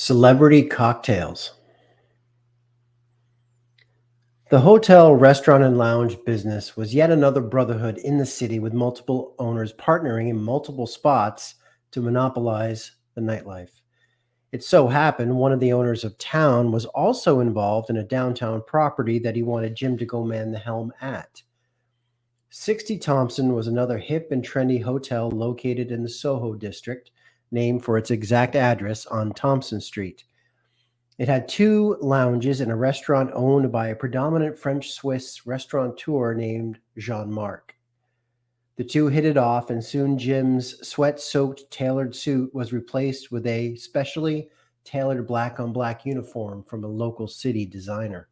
Celebrity cocktails. The hotel, restaurant, and lounge business was yet another brotherhood in the city with multiple owners partnering in multiple spots to monopolize the nightlife. It so happened one of the owners of town was also involved in a downtown property that he wanted Jim to go man the helm at. 60 Thompson was another hip and trendy hotel located in the Soho district, named for its exact address on Thompson Street. It had two lounges and a restaurant owned by a predominant French Swiss restaurateur named Jean Marc. The two hit it off, and soon Jim's sweat soaked tailored suit was replaced with a specially tailored black on black uniform from a local city designer.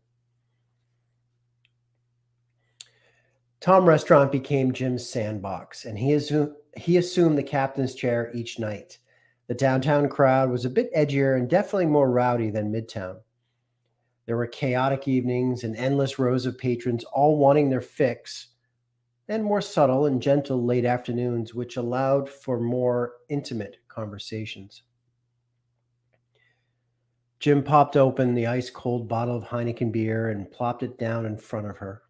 Tom Restaurant became Jim's sandbox, and he assumed the captain's chair each night. The downtown crowd was a bit edgier and definitely more rowdy than Midtown. There were chaotic evenings and endless rows of patrons all wanting their fix, and more subtle and gentle late afternoons, which allowed for more intimate conversations. Jim popped open the ice-cold bottle of Heineken beer and plopped it down in front of her.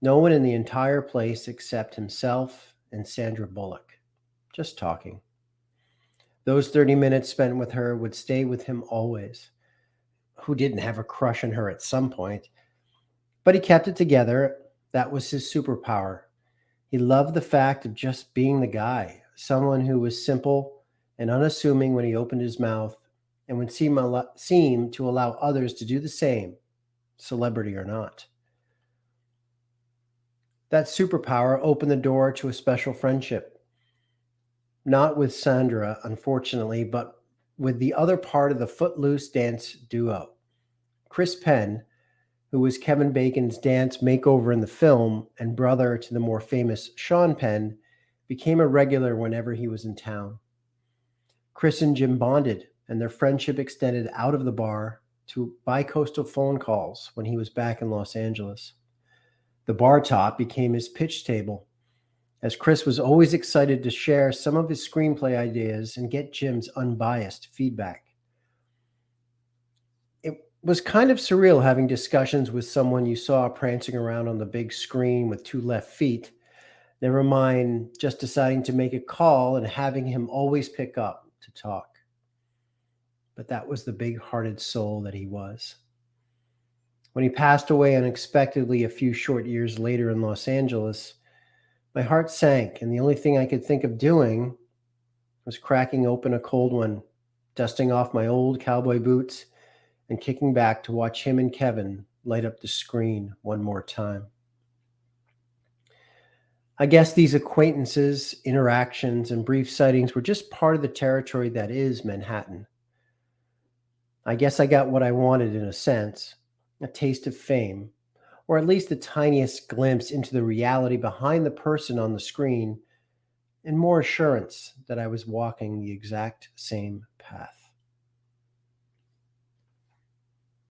No one in the entire place except himself and Sandra Bullock, just talking. Those 30 minutes spent with her would stay with him always. Who didn't have a crush on her at some point? But he kept it together. That was his superpower. He loved the fact of just being the guy, someone who was simple and unassuming when he opened his mouth and would seem to allow others to do the same, celebrity or not. That superpower opened the door to a special friendship. Not with Sandra, unfortunately, but with the other part of the Footloose dance duo. Chris Penn, who was Kevin Bacon's dance makeover in the film and brother to the more famous Sean Penn, became a regular whenever he was in town. Chris and Jim bonded, and their friendship extended out of the bar to bi-coastal phone calls when he was back in Los Angeles. The bar top became his pitch table, as Chris was always excited to share some of his screenplay ideas and get Jim's unbiased feedback. It was kind of surreal having discussions with someone you saw prancing around on the big screen with two left feet, never mind just deciding to make a call and having him always pick up to talk. But that was the big-hearted soul that he was. When he passed away unexpectedly a few short years later in Los Angeles, my heart sank, and the only thing I could think of doing was cracking open a cold one, dusting off my old cowboy boots, and kicking back to watch him and Kevin light up the screen one more time. I guess these acquaintances, interactions, and brief sightings were just part of the territory that is Manhattan. I guess I got what I wanted in a sense, a taste of fame, or at least the tiniest glimpse into the reality behind the person on the screen, and more assurance that I was walking the exact same path.